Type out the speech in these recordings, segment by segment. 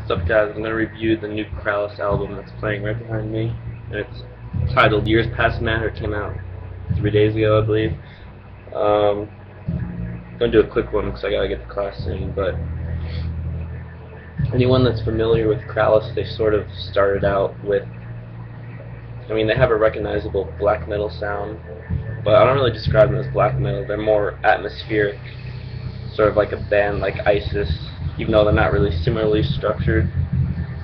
What's up, guys? I'm going to review the new Krallice album that's playing right behind me. And it's titled Years Past Matter. It came out 3 days ago, I believe. I'm going to do a quick one because I got to get to class soon. But anyone that's familiar with Krallice, they sort of started out with, they have a recognizable black metal sound, but I don't really describe them as black metal. They're more atmospheric, sort of like a band like ISIS, even though they're not really similarly structured.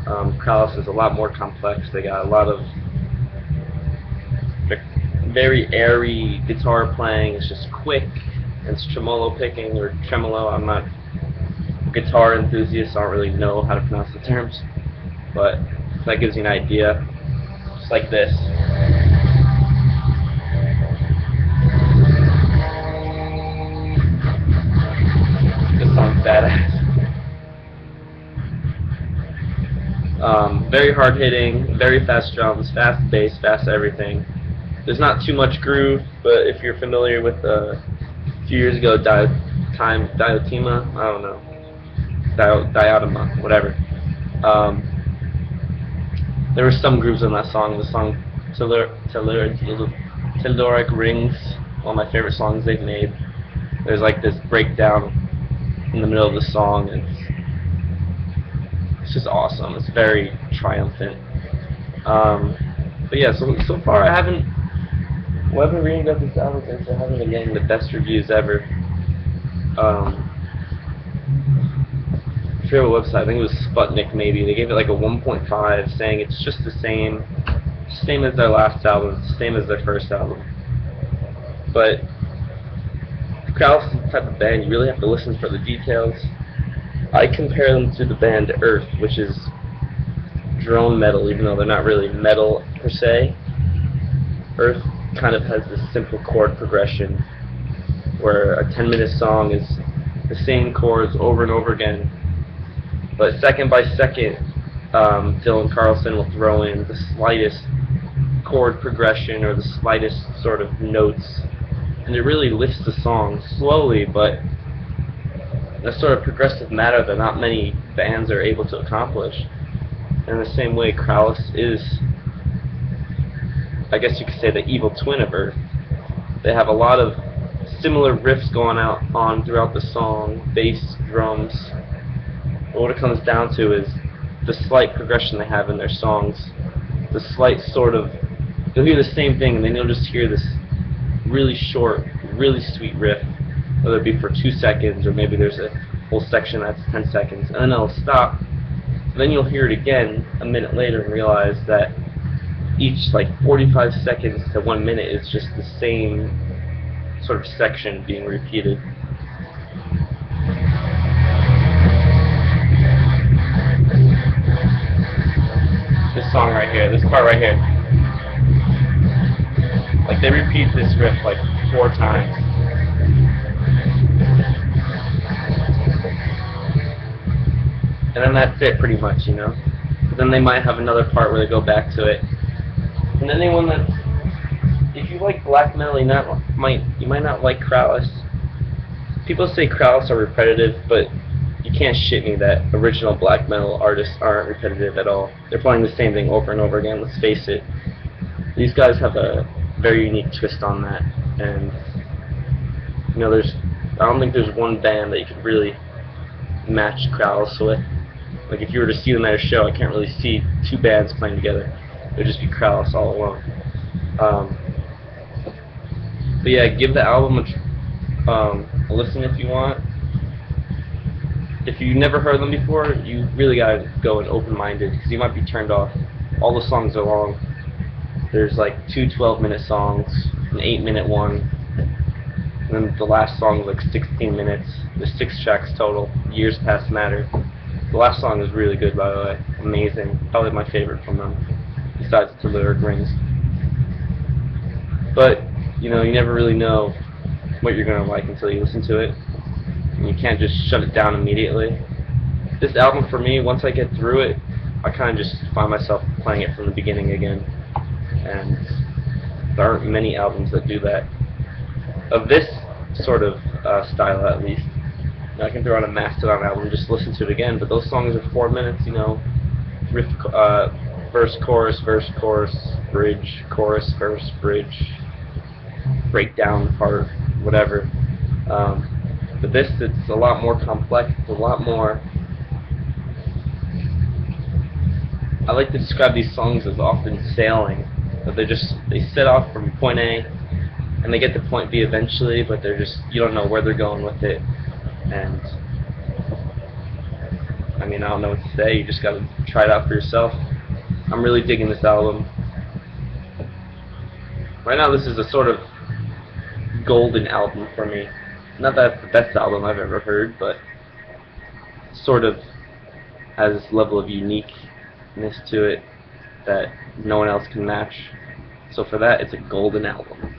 Krallice is a lot more complex. They got a lot of very airy guitar playing. It's just quick, and it's tremolo picking, or tremolo. I'm not a guitar enthusiast, so I don't really know how to pronounce the terms, but if that gives you an idea. Just like this. This song's badass. Very hard hitting, very fast drums, fast bass, fast everything. There's not too much groove, but if you're familiar with a few years ago, Diotima, I don't know, Diotima, whatever. There were some grooves in that song. The song Telluric Rings, one of my favorite songs they've made. There's like this breakdown in the middle of the song, and it's just awesome. It's very triumphant. But yeah, so far I haven't been reading about this album, since I haven't been getting the best reviews ever. I forget what website, I think it was Sputnik maybe. They gave it like a 1.5, saying it's just the same as their last album, same as their first album. But Krallice is the type of band you really have to listen for the details. I compare them to the band Earth, which is drone metal, even though they're not really metal per se. Earth kind of has this simple chord progression where a 10-minute song is the same chords over and over again, but second by second Dylan Carlson will throw in the slightest chord progression or the slightest sort of notes, and it really lifts the song slowly, but that sort of progressive matter that not many bands are able to accomplish. And in the same way, Krallice is, I guess you could say, the evil twin of Earth. They have a lot of similar riffs going on throughout the song, bass, drums. But what it comes down to is the slight progression they have in their songs. The slight sort of, you'll hear the same thing, and then you'll just hear this really short, really sweet riff, whether it be for 2 seconds, or maybe there's a whole section that's 10 seconds, and then it'll stop. Then you'll hear it again a minute later and realize that each like 45 seconds to 1 minute is just the same sort of section being repeated. This song right here, this part right here, like they repeat this riff like 4 times. And then that's it, pretty much, you know. But then they might have another part where they go back to it. And anyone that, if you like black metal, you might not like Krallice. People say Krallice are repetitive, but you can't shit me that original black metal artists aren't repetitive at all. They're playing the same thing over and over again. Let's face it. These guys have a very unique twist on that, and I don't think there's one band that you could really match Krallice with. Like if you were to see them at a show, I can't really see 2 bands playing together. It would just be Krallice all alone. But yeah, give the album a listen if you want. If you've never heard them before, you really gotta go in open-minded, because you might be turned off. All the songs are long. There's like 2 12-minute songs, an 8-minute one, and then the last song is like 16 minutes. There's 6 tracks total. Years Past Matter. The last song is really good, by the way. Amazing. Probably my favorite from them, besides Telluric Rings. But you never really know what you're gonna like until you listen to it, and you can't just shut it down immediately. This album, for me, once I get through it, I kind of just find myself playing it from the beginning again, and there aren't many albums that do that, of this sort of style at least. I can throw on a Mastodon album and just listen to it again, but those songs are 4 minutes, you know, riff, verse, chorus, bridge, chorus, verse, bridge, breakdown part, whatever. But this, it's a lot more complex, it's a lot more... I like to describe these songs as often sailing, but they set off from point A, and they get to point B eventually, but you don't know where they're going with it, and I mean, I don't know what to say, you just gotta try it out for yourself. I'm really digging this album. Right now this is a sort of golden album for me. Not that it's the best album I've ever heard, but sort of has this level of uniqueness to it that no one else can match. So for that, it's a golden album.